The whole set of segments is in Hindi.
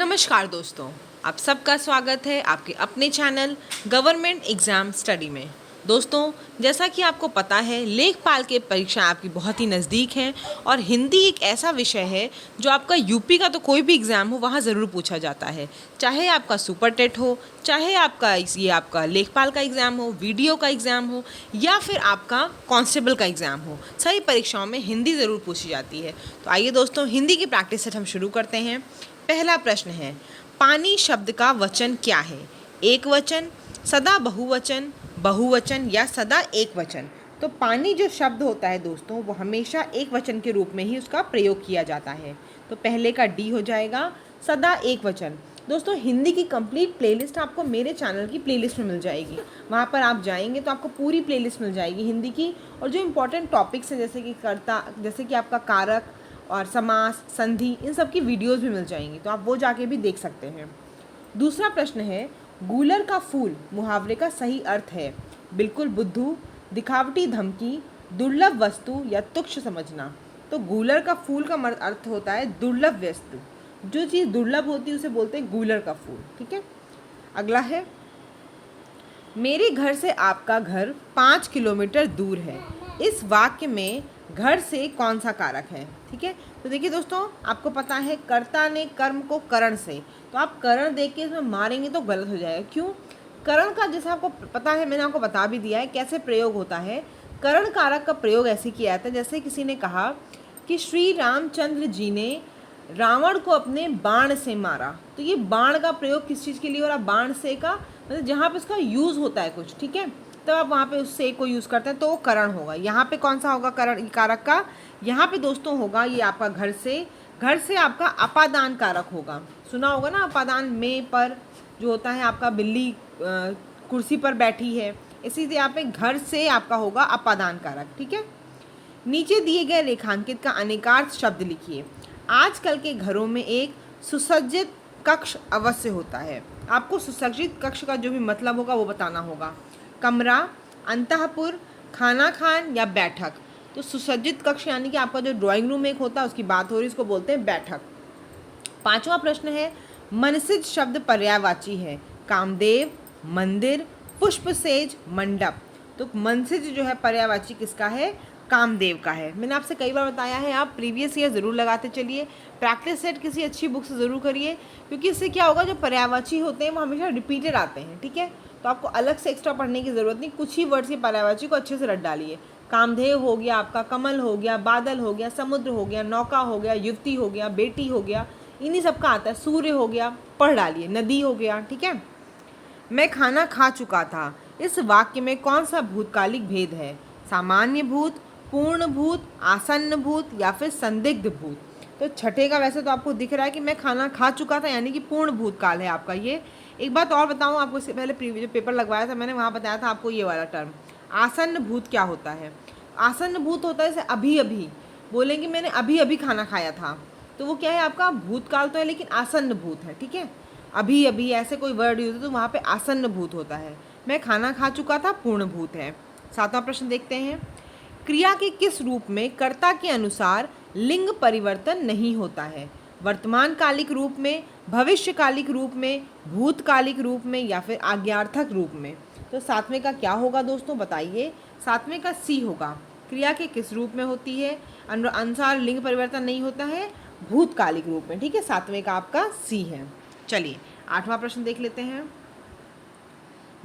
नमस्कार दोस्तों, आप सबका स्वागत है आपके अपने चैनल गवर्नमेंट एग्ज़ाम स्टडी में। दोस्तों, जैसा कि आपको पता है लेखपाल के परीक्षा आपकी बहुत ही नज़दीक हैं और हिंदी एक ऐसा विषय है जो आपका यूपी का तो कोई भी एग्ज़ाम हो वहाँ ज़रूर पूछा जाता है। चाहे आपका सुपर टेट हो, चाहे आपका लेखपाल का एग्ज़ाम हो, वीडियो का एग्ज़ाम हो या फिर आपका कांस्टेबल का एग्ज़ाम हो, सभी परीक्षाओं में हिंदी ज़रूर पूछी जाती है। तो आइए दोस्तों, हिंदी की प्रैक्टिस सेट हम शुरू करते हैं। पहला प्रश्न है, पानी शब्द का वचन क्या है? एक वचन, सदा बहुवचन, बहुवचन या सदा एक वचन। तो पानी जो शब्द होता है दोस्तों, वो हमेशा एक वचन के रूप में ही उसका प्रयोग किया जाता है। तो पहले का डी हो जाएगा, सदा एक वचन। दोस्तों, हिंदी की कंप्लीट प्लेलिस्ट आपको मेरे चैनल की प्लेलिस्ट में मिल जाएगी। वहाँ पर आप जाएंगे तो आपको पूरी प्लेलिस्ट मिल जाएगी हिंदी की, और जो इम्पोर्टेंट टॉपिक्स हैं जैसे कि कर्ता, जैसे कि आपका कारक और समास, संधि, इन सब की वीडियोस भी मिल जाएंगी, तो आप वो जाके भी देख सकते हैं। दूसरा प्रश्न है, गूलर का फूल मुहावरे का सही अर्थ है? बिल्कुल बुद्धू, दिखावटी धमकी, दुर्लभ वस्तु या तुच्छ समझना। तो गूलर का फूल का अर्थ होता है दुर्लभ वस्तु। जो चीज़ दुर्लभ होती है उसे बोलते हैं गूलर का फूल। ठीक है। अगला है, मेरे घर से आपका घर 5 किलोमीटर दूर है। इस वाक्य में घर से कौन सा कारक है? ठीक है। तो देखिए दोस्तों, आपको पता है कर्ता ने कर्म को करण से, तो आप करण देख के इसमें मारेंगे तो गलत हो जाएगा। क्यों? करण का जैसा आपको पता है, मैंने आपको बता भी दिया है कैसे प्रयोग होता है। करण कारक का प्रयोग ऐसे किया जाता है, जैसे किसी ने कहा कि श्री रामचंद्र जी ने रावण को अपने बाण से मारा। तो ये बाण का प्रयोग किस चीज़ के लिए हो रहा? बाण से का मतलब जहाँ पे उसका यूज़ होता है कुछ। ठीक है। तब आप वहाँ पे उस से को यूज़ करते हैं तो वो करण होगा। यहाँ पे कौन सा होगा करण कारक का? यहाँ पे दोस्तों होगा ये आपका घर से आपका अपादान कारक होगा। सुना होगा ना अपादान, में पर जो होता है आपका बिल्ली कुर्सी पर बैठी है, इसी से यहाँ पे घर से आपका होगा अपादान कारक। ठीक है। नीचे दिए गए रेखांकित का अनेकार्थ शब्द लिखिए। आजकल के घरों में एक सुसज्जित कक्ष अवश्य होता है। आपको सुसज्जित कक्ष का जो भी मतलब होगा वो बताना होगा। कमरा, अंतःपुर, खाना खान या बैठक। तो सुसज्जित कक्ष यानी कि आपका जो ड्राइंग रूम एक होता है उसकी बात हो रही है, इसको बोलते हैं बैठक। पांचवा प्रश्न है, मनसिज शब्द पर्यायवाची है। कामदेव, मंदिर, पुष्पसेज, मंडप। तो मनसिज जो है पर्यायवाची किसका है? कामदेव का है। मैंने आपसे कई बार बताया है, आप प्रीवियस ईयर ज़रूर लगाते चलिए। प्रैक्टिस सेट किसी अच्छी बुक से ज़रूर करिए, क्योंकि इससे क्या होगा, जो पर्यायवाची होते हैं वो हमेशा रिपीटेड आते हैं। ठीक है। तो आपको अलग से एक्स्ट्रा पढ़ने की ज़रूरत नहीं, कुछ ही वर्ड्स की पर्यायवाची को अच्छे से रट डालिए। कामदेव हो गया आपका, कमल हो गया, बादल हो गया, समुद्र हो गया, नौका हो गया, युवती हो गया, बेटी हो गया, इन्हीं सब का आता है। सूर्य हो गया, पढ़ डालिए। नदी हो गया। ठीक है। मैं खाना खा चुका था। इस वाक्य में कौन सा भूतकालिक भेद है? सामान्य भूत, पूर्ण भूत, आसन्न भूत या फिर संदिग्ध भूत। तो छठे का वैसे तो आपको दिख रहा है कि मैं खाना खा चुका था, यानी कि पूर्ण भूतकाल है आपका ये। एक बात और बताऊं आपको, इससे पहले प्रीवियस जो पेपर लगवाया था मैंने, वहाँ बताया था आपको ये वाला टर्म। आसन्न भूत क्या होता है? आसन्न भूत होता है जैसे अभी अभी बोलेंगे मैंने अभी अभी खाना खाया था, तो वो क्या है आपका भूतकाल तो है लेकिन आसन्न भूत है। ठीक है। अभी अभी ऐसे कोई वर्ड यूज हो तो वहाँ पे आसन्न भूत होता है। मैं खाना खा चुका था पूर्ण भूत है। सातवां प्रश्न देखते हैं, क्रिया के किस रूप में कर्ता के अनुसार लिंग परिवर्तन नहीं होता है? वर्तमान कालिक रूप में, भविष्यकालिक रूप में, भूतकालिक रूप में या फिर आज्ञार्थक रूप में। तो सातवें का क्या होगा दोस्तों, बताइए। सातवें का सी होगा। क्रिया के किस रूप में होती है, अनुसार लिंग परिवर्तन नहीं होता है? भूतकालिक रूप में। ठीक है। सातवें का आपका सी है। चलिए आठवां प्रश्न देख लेते हैं।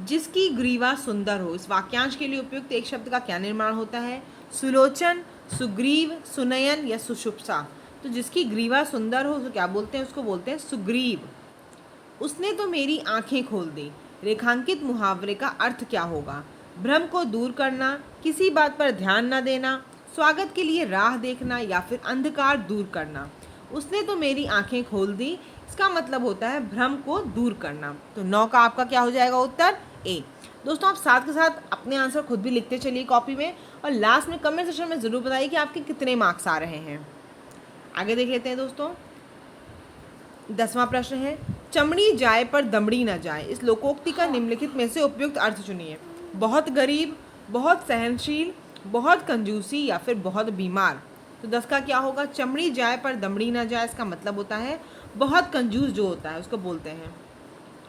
जिसकी ग्रीवा सुंदर हो, इस वाक्यांश के लिए उपयुक्त एक शब्द का क्या निर्माण होता है? सुलोचन, सुग्रीव, सुनयन या सुषुप्सा। तो जिसकी ग्रीवा सुंदर हो उसको क्या बोलते हैं? उसको बोलते हैं सुग्रीव। उसने तो मेरी आंखें खोल दी। रेखांकित मुहावरे का अर्थ क्या होगा? भ्रम को दूर करना, किसी बात पर ध्यान न देना, स्वागत के लिए राह देखना या फिर अंधकार दूर करना। उसने तो मेरी आंखें खोल दी, इसका मतलब होता है भ्रम को दूर करना। तो 9 का आपका क्या हो जाएगा उत्तर? ए। दोस्तों, आप साथ के साथ अपने आंसर खुद भी लिखते चलिए कॉपी में, और लास्ट में कमेंट सेक्शन में ज़रूर बताइए कि आपके कितने मार्क्स आ रहे हैं। आगे देख लेते हैं दोस्तों। 10वां प्रश्न है, चमड़ी जाए पर दमड़ी न जाए, इस लोकोक्ति का निम्नलिखित में से उपयुक्त अर्थ चुनिए। बहुत गरीब, बहुत सहनशील, बहुत कंजूसी या फिर बहुत बीमार। तो 10 का क्या होगा? चमड़ी जाए पर दमड़ी न जाए, इसका मतलब होता है बहुत कंजूस जो होता है उसको बोलते हैं।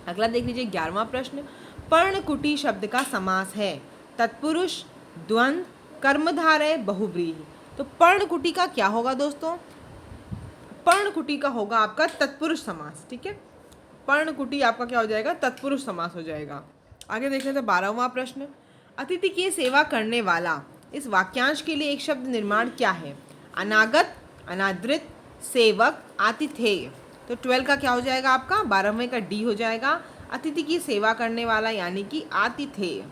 अगला देख लीजिए 11वां प्रश्न, पर्णकुटी शब्द का समास है तत्पुरुष, द्वंद्व, कर्मधारय, बहुव्रीहि। तो पर्णकुटी का क्या होगा दोस्तों? पर्णकुटी का होगा आपका तत्पुरुष समास। ठीक है, पर्णकुटी आपका क्या हो जाएगा? तत्पुरुष समास हो जाएगा। आगे देख लेते हैं 12वां प्रश्न, अतिथि की सेवा करने वाला, इस वाक्यांश के लिए एक शब्द निर्माण क्या है? अनागत, अनादृत, सेवक, आतिथेय। तो 12 का क्या हो जाएगा आपका? 12वें का डी हो जाएगा, अतिथि की सेवा करने वाला यानी कि आतिथेय।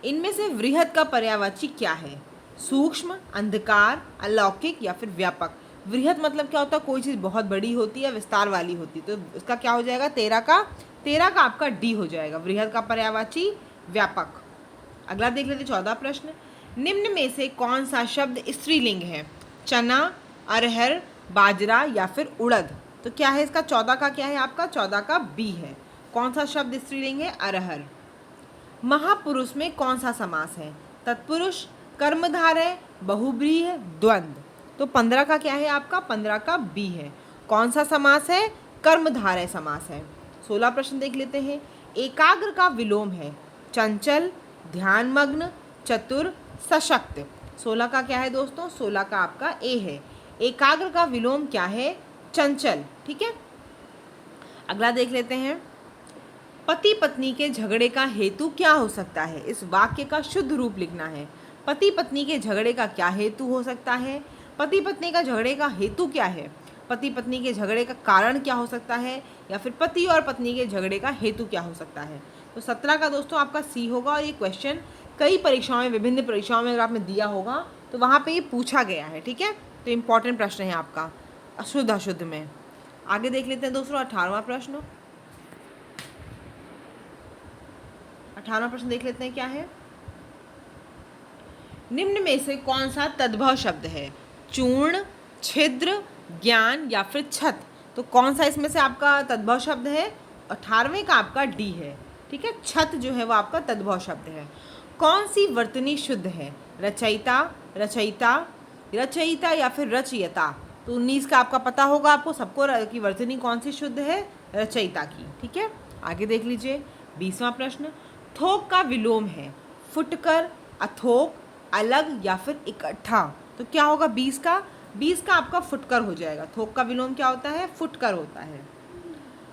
इनमें से वृहद का पर्यायवाची क्या है? सूक्ष्म, अंधकार, अलौकिक या फिर व्यापक। वृहद मतलब क्या होता है? कोई चीज़ बहुत बड़ी होती है, विस्तार वाली होती है। तो इसका क्या हो जाएगा? 13 का आपका डी हो जाएगा। वृहद का पर्यायवाची व्यापक। अगला देख लेते 14 प्रश्न, निम्न में से कौन सा शब्द स्त्रीलिंग है? चना, अरहर, बाजरा या फिर उड़द। तो क्या है इसका? 14 का क्या है आपका? 14 का बी है। कौन सा शब्द स्त्रीलिंग है? अरहर। महापुरुष में कौन सा समास है? तत्पुरुष, कर्मधारय, बहुव्रीहि, द्वंद्व। तो 15 का क्या है आपका? 15 का बी है। कौन सा समास है? कर्मधारय समास है। 16 प्रश्न देख लेते हैं, एकाग्र का विलोम है चंचल, ध्यानमग्न, चतुर, सशक्त। 16 का क्या है दोस्तों? 16 का आपका ए है। एकाग्र का विलोम क्या है? चंचल। ठीक है, अगला देख लेते हैं, पति पत्नी के झगड़े का हेतु क्या हो सकता है? इस वाक्य का शुद्ध रूप लिखना है। पति पत्नी के झगड़े का क्या हेतु हो सकता है? पति पत्नी का झगड़े का हेतु क्या है? पति पत्नी के झगड़े का कारण क्या हो सकता है? या फिर पति और पत्नी के झगड़े का हेतु क्या हो सकता है? तो 17 का दोस्तों आपका सी होगा। और ये क्वेश्चन कई परीक्षाओं में, विभिन्न परीक्षाओं में अगर आपने दिया होगा तो वहाँ पे ये पूछा गया है। ठीक है, तो इम्पॉर्टेंट प्रश्न है आपका अशुद्ध अशुद्ध में। आगे देख लेते हैं दोस्तों 18वां प्रश्न। 18वां प्रश्न देख लेते हैं क्या है, निम्न में से कौन सा तद्भव शब्द है? चूर्ण, छिद्र, ज्ञान या फिर छत। तो कौन सा इसमें से आपका तद्भव शब्द है? 18वें का आपका डी है। ठीक है, छत जो है वो आपका तद्भव शब्द है। कौन सी वर्तनी शुद्ध है? रचयिता, रचयिता, रचयिता या फिर रचयिता। तो 19 का आपका पता होगा आपको सबको कि वर्तनी कौन सी शुद्ध है? रचयिता की। ठीक है, आगे देख लीजिए 20वां प्रश्न, थोक का विलोम है फुटकर, अथोक, अलग या फिर इकट्ठा। तो क्या होगा 20 का? 20 का आपका फुटकर हो जाएगा। थोक का विलोम क्या होता है? फुटकर होता है।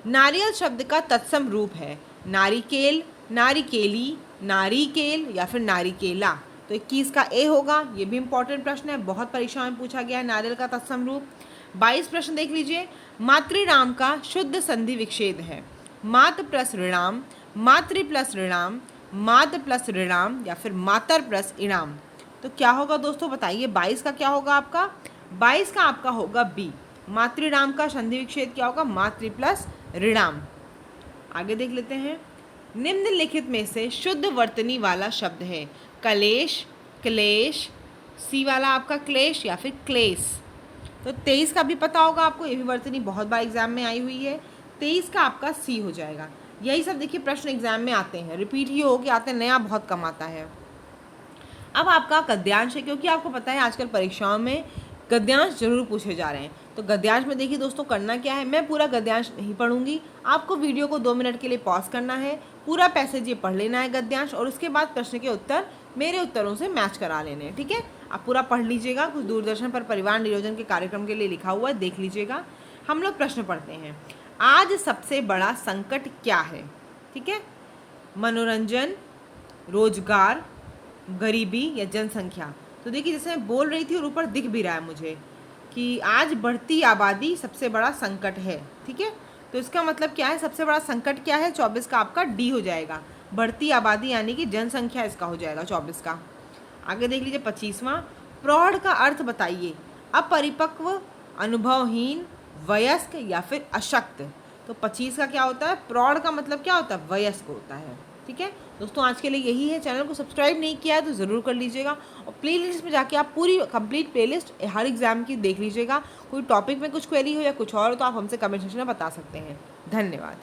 नारियल शब्द का तत्सम रूप है नारिकेल, नारिकेली, नारिकेल या फिर नारिकेला। तो 21 का ए होगा। ये भी इंपॉर्टेंट प्रश्न है, बहुत परीक्षाओं में पूछा गया है नारियल का तत्सम रूप। 22 प्रश्न देख लीजिए, मातृराम का शुद्ध संधि विच्छेद है मात प्लस ऋणाम, मातृ प्लस ऋणाम, मात प्लस ऋणाम या फिर मातर प्लस इणाम। तो क्या होगा दोस्तों बताइए? 22 का क्या होगा आपका? 22 का आपका होगा बी। मातृणाम का संधि विच्छेद क्या होगा? मातृ प्लस ऋणाम। आगे देख लेते हैं, निम्नलिखित में से शुद्ध वर्तनी वाला शब्द है कलेश, क्लेश, सी वाला आपका क्लेश या फिर क्लेश। तो 23 का भी पता होगा आपको, ये भी वर्तनी बहुत बार एग्जाम में आई हुई है। 23 का आपका सी हो जाएगा। यही सब देखिए प्रश्न एग्जाम में आते हैं, रिपीट ही हो के आते हैं, नया बहुत कम आता है। अब आपका गद्यांश है, क्योंकि आपको पता है आजकल परीक्षाओं में गद्यांश जरूर पूछे जा रहे हैं। तो गद्यांश में देखिए दोस्तों करना क्या है, मैं पूरा गद्यांश नहीं पढ़ूंगी, आपको वीडियो को 2 मिनट के लिए पॉज करना है, पूरा पैसेज ये पढ़ लेना है गद्यांश, और उसके बाद प्रश्न के उत्तर मेरे उत्तरों से मैच करा लेने हैं। ठीक है, आप पूरा पढ़ लीजिएगा। कुछ दूरदर्शन पर परिवार नियोजन के कार्यक्रम के लिए लिखा हुआ है, देख लीजिएगा। हम लोग प्रश्न पढ़ते हैं, आज सबसे बड़ा संकट क्या है? ठीक है, मनोरंजन, रोजगार, गरीबी या जनसंख्या। तो देखिए जैसे मैं बोल रही थी और ऊपर दिख भी रहा है मुझे कि आज बढ़ती आबादी सबसे बड़ा संकट है। ठीक है, तो इसका मतलब क्या है? सबसे बड़ा संकट क्या है? 24 का आपका डी हो जाएगा। बढ़ती आबादी यानी कि जनसंख्या इसका हो जाएगा 24 का। आगे देख लीजिए 25वां, प्रौढ़ का अर्थ बताइए। अपरिपक्व, अनुभवहीन, वयस्क या फिर अशक्त। तो 25 का क्या होता है? प्रौढ़ का मतलब क्या होता है? वयस्क होता है। ठीक है दोस्तों, आज के लिए यही है। चैनल को सब्सक्राइब नहीं किया है तो ज़रूर कर लीजिएगा, और प्लेलिस्ट में जाके आप पूरी कंप्लीट प्लेलिस्ट हर एग्जाम की देख लीजिएगा। कोई टॉपिक में कुछ क्वेरी हो या कुछ और हो तो आप हमसे कमेंट सेक्शन में बता सकते हैं। धन्यवाद।